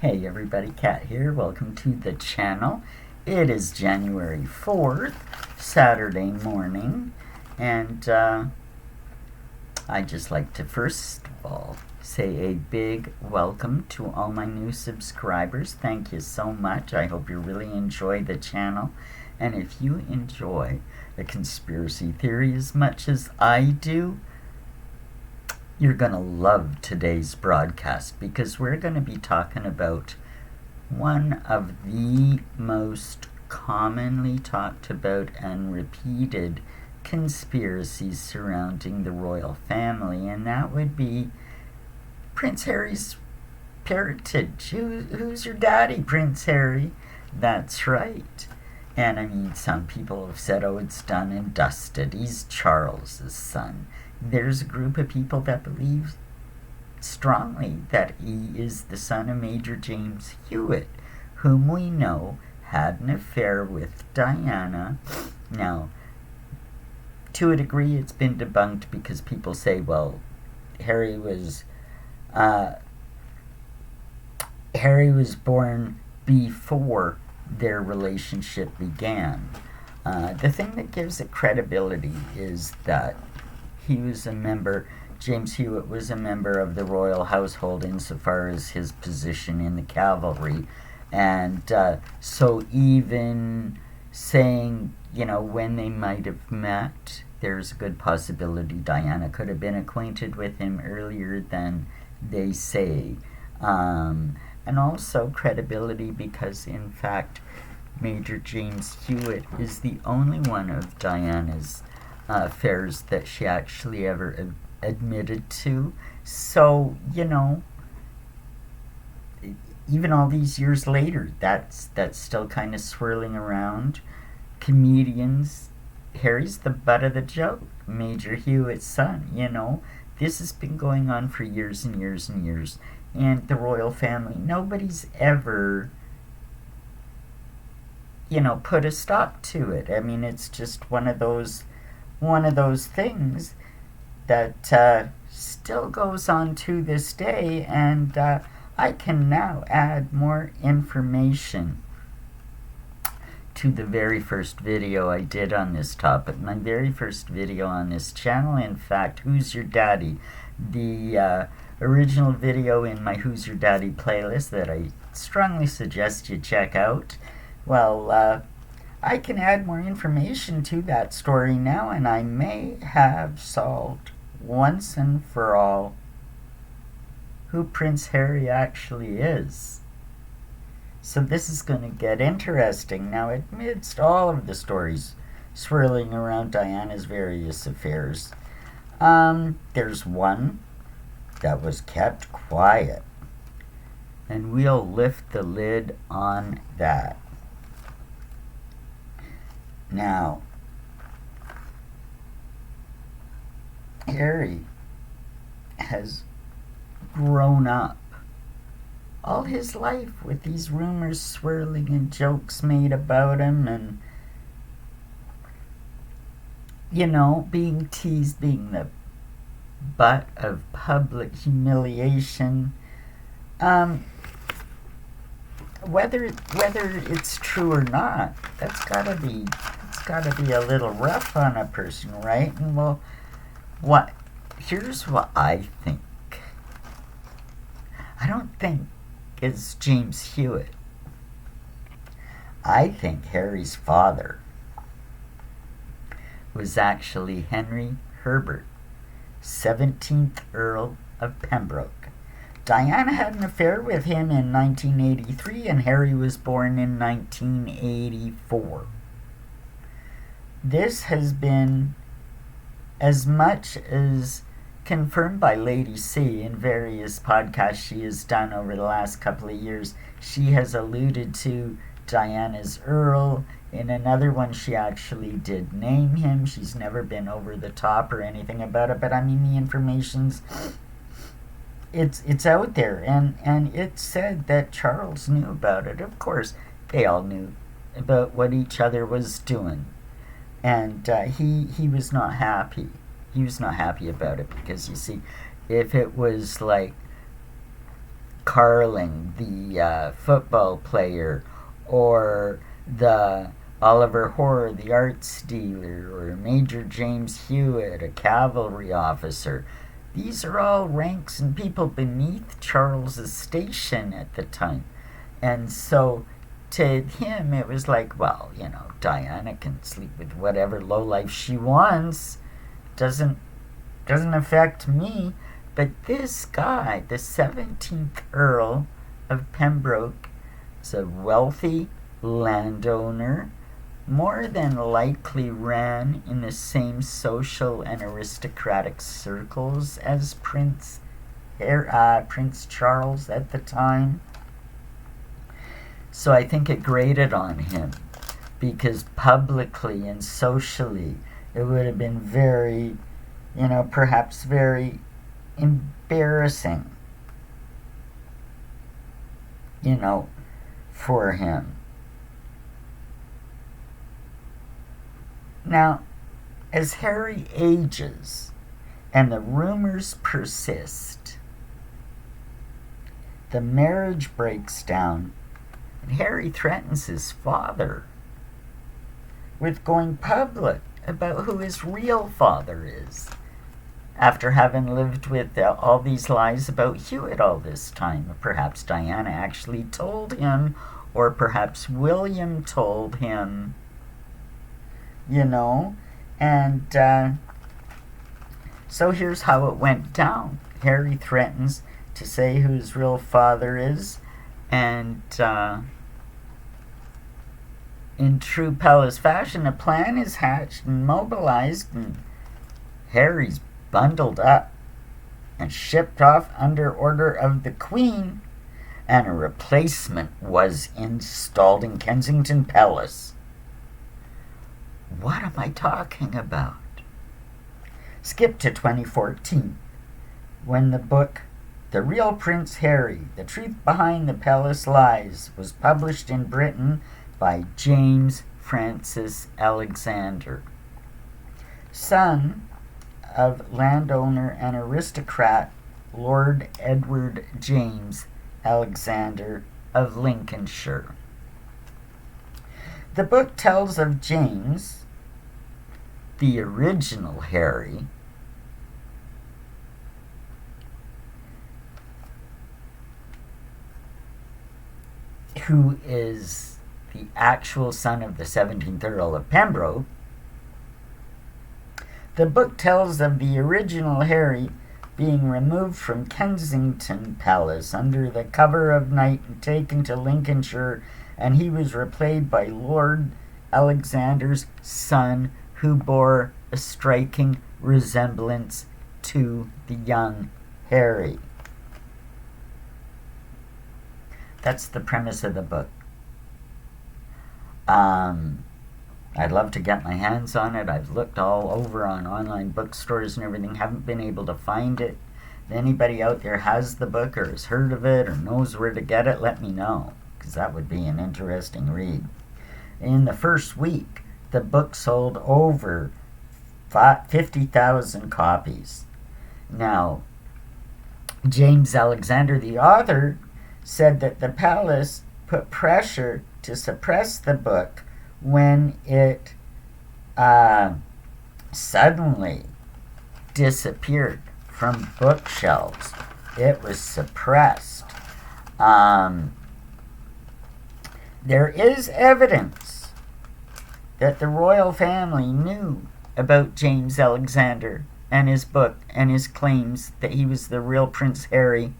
Hey everybody, Kat here. Welcome to the channel. It is January 4th, Saturday morning, and I'd just like to first of all say a big welcome to all my new subscribers. Thank you so much. I hope you really enjoy the channel, and if you enjoy a conspiracy theory as much as I do, you're going to love today's broadcast because we're going to be talking about one of the most commonly talked about and repeated conspiracies surrounding the royal family, and that would be Prince Harry's parentage. Who's your daddy, Prince Harry? That's right. And I mean, some people have said, oh, it's done and dusted. He's Charles's son. There's a group of people that believe strongly that he is the son of Major James Hewitt, whom we know had an affair with Diana. Now, to a degree, it's been debunked because people say, well, Harry was born before their relationship began. The thing that gives it credibility is that he was a member, James Hewitt was a member of the royal household insofar as his position in the cavalry. And so even saying, when they might have met, there's a good possibility Diana could have been acquainted with him earlier than they say. And also credibility because, in fact, Major James Hewitt is the only one of Diana's affairs that she actually ever admitted to. So, even all these years later, that's still kind of swirling around. Comedians, Harry's the butt of the joke. Major Hewitt's son, This has been going on for years and years and years. And the royal family, nobody's ever put a stop to it. I mean, it's just one of those things that still goes on to this day, and I can now add more information to the very first video I did on this topic. My very first video on this channel, in fact, Who's Your Daddy? The original video in my Who's Your Daddy playlist that I strongly suggest you check out. Well, I can add more information to that story now, and I may have solved once and for all who Prince Harry actually is. So this is going to get interesting. Now, amidst all of the stories swirling around Diana's various affairs, there's one that was kept quiet, and we'll lift the lid on that. Now, Harry has grown up all his life with these rumors swirling and jokes made about him, and being teased, being the butt of public humiliation. Whether it's true or not, it's gotta be a little rough on a person, right? And well, here's what I think. I don't think it's James Hewitt. I think Harry's father was actually Henry Herbert, 17th Earl of Pembroke. Diana had an affair with him in 1983, and Harry was born in 1984. This has been as much as confirmed by Lady C in various podcasts she has done over the last couple of years. She has alluded to Diana's Earl. In another one, she actually did name him. She's never been over the top or anything about it, but I mean, the information's it's out there, and it said that Charles knew about it. Of course, they all knew about what each other was doing, and he was not happy. He was not happy about it because, you see, if it was like Carling, the football player, or the Oliver Hoare, the arts dealer, or Major James Hewitt, a cavalry officer. These are all ranks and people beneath Charles's station at the time. And so to him it was like, well, Diana can sleep with whatever lowlife she wants. Doesn't affect me. But this guy, the 17th Earl of Pembroke, is a wealthy landowner, more than likely ran in the same social and aristocratic circles as Prince Charles at the time. So I think it grated on him, because publicly and socially it would have been very, perhaps very embarrassing, for him. Now, as Harry ages and the rumors persist, the marriage breaks down, and Harry threatens his father with going public about who his real father is, after having lived with all these lies about Hewitt all this time. Perhaps Diana actually told him, or perhaps William told him, and so here's how it went down. Harry threatens to say who his real father is, and in true Palace fashion, a plan is hatched and mobilized, and Harry's bundled up and shipped off under order of the Queen, and a replacement was installed in Kensington Palace. What am I talking about? Skip to 2014, when the book The Real Prince Harry, The Truth Behind the Palace Lies was published in Britain by James Francis Alexander, son of landowner and aristocrat Lord Edward James Alexander of Lincolnshire. The book tells of James, the original Harry, who is the actual son of the 17th Earl of Pembroke. The book tells of the original Harry being removed from Kensington Palace under the cover of night and taken to Lincolnshire, and he was replaced by Lord Alexander's son, who bore a striking resemblance to the young Harry. That's the premise of the book. I'd love to get my hands on it. I've looked all over on online bookstores and everything, haven't been able to find it. If anybody out there has the book or has heard of it or knows where to get it, let me know, because that would be an interesting read. In the first week, the book sold over 50,000 copies. Now, James Alexander, the author, said that the palace put pressure to suppress the book when it suddenly disappeared from bookshelves. It was suppressed. There is evidence that the royal family knew about James Alexander and his book and his claims that he was the real Prince Harry,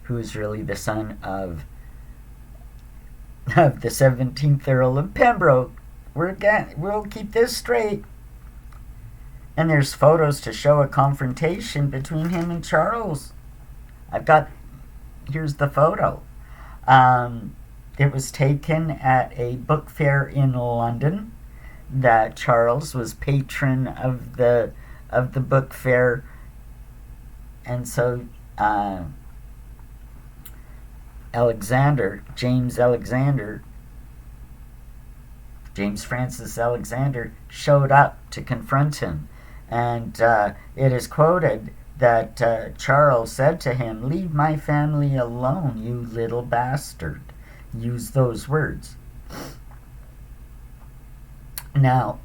who is really the son of the 17th Earl of Pembroke. We'll keep this straight. And there's photos to show a confrontation between him and Charles. Here's the photo. It was taken at a book fair in London. That Charles was patron of the book fair, and so James Francis Alexander showed up to confront him, and it is quoted that Charles said to him, "Leave my family alone, you little bastard." Use those words. Now,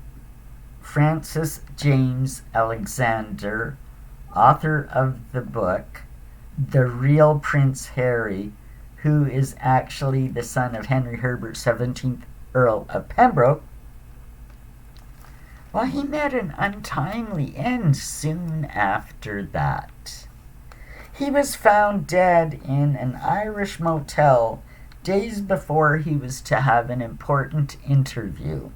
Francis James Alexander, author of the book The Real Prince Harry, who is actually the son of Henry Herbert, 17th Earl of Pembroke, well, he met an untimely end soon after that. He was found dead in an Irish motel days before he was to have an important interview.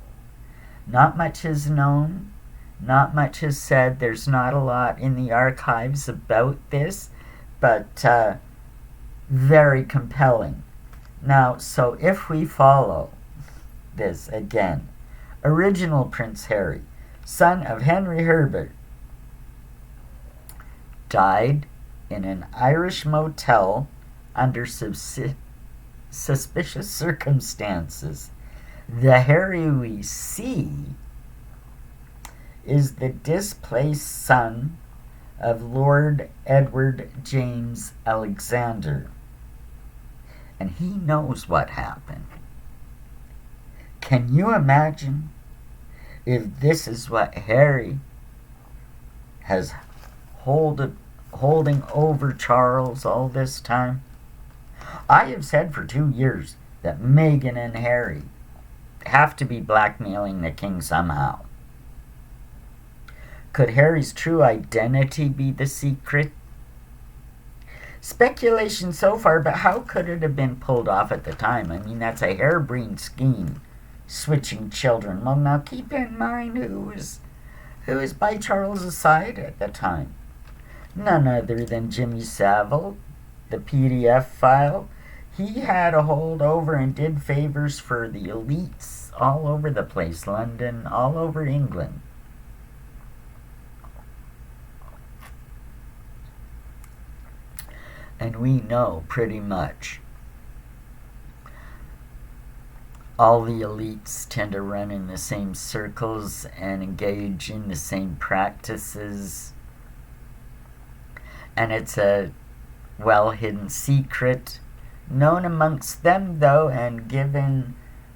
Not much is known, not much is said. There's not a lot in the archives about this, but very compelling. Now, so if we follow this again, original Prince Harry, son of Henry Herbert, died in an Irish motel under suspicious circumstances. The Harry we see is the displaced son of Lord Edward James Alexander. And he knows what happened. Can you imagine if this is what Harry has holding over Charles all this time? I have said for 2 years that Meghan and Harry have to be blackmailing the king somehow. Could Harry's true identity be the secret? Speculation so far, but how could it have been pulled off at the time? I mean, that's a harebrained scheme, switching children. Well, now keep in mind who was by Charles's side at the time. None other than Jimmy Savile, the PDF file. He had a hold over and did favors for the elites all over the place, London, all over England. And we know pretty much all the elites tend to run in the same circles and engage in the same practices. And it's a well-hidden secret known amongst them, though, and given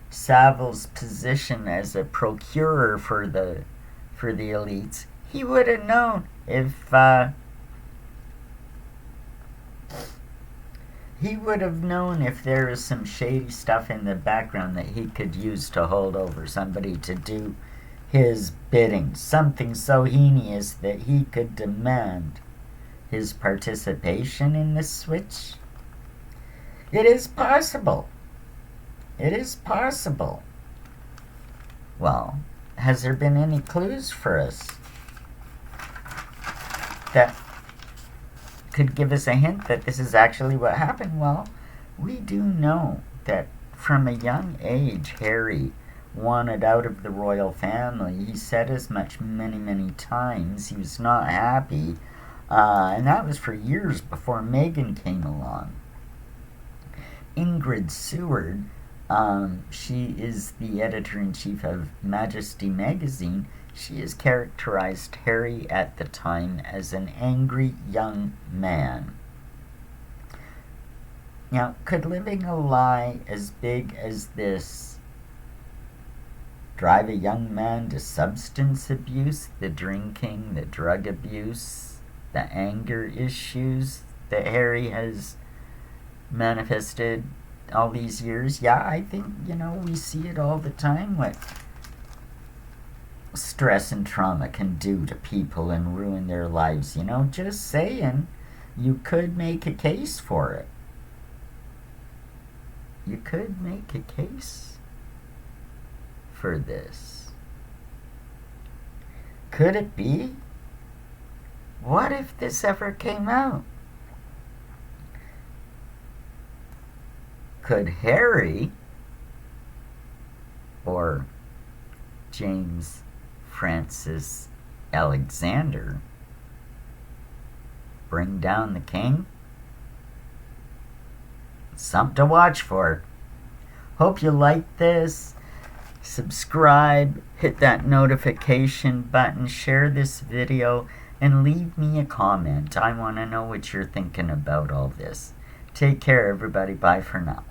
Savile's position as a procurer for the elites, he would have known if there was some shady stuff in the background that he could use to hold over somebody to do his bidding, something so heinous that he could demand his participation in the switch. It is possible. It is possible. Well, has there been any clues for us that could give us a hint that this is actually what happened? Well, we do know that from a young age, Harry wanted out of the royal family. He said as much many, many times. He was not happy. And that was for years before Meghan came along. Irene Seward, she is the editor-in-chief of Majesty magazine. She has characterized Harry at the time as an angry young man. Now, could living a lie as big as this drive a young man to substance abuse, the drinking, the drug abuse, the anger issues that Harry has manifested all these years? Yeah, I think, we see it all the time, what stress and trauma can do to people and ruin their lives. Just saying, you could make a case for it. You could make a case for this. Could it be? What if this ever came out? Could Harry or James Francis Alexander bring down the king? Something to watch for. Hope you like this. Subscribe, hit that notification button, share this video, and leave me a comment. I want to know what you're thinking about all this. Take care, everybody. Bye for now.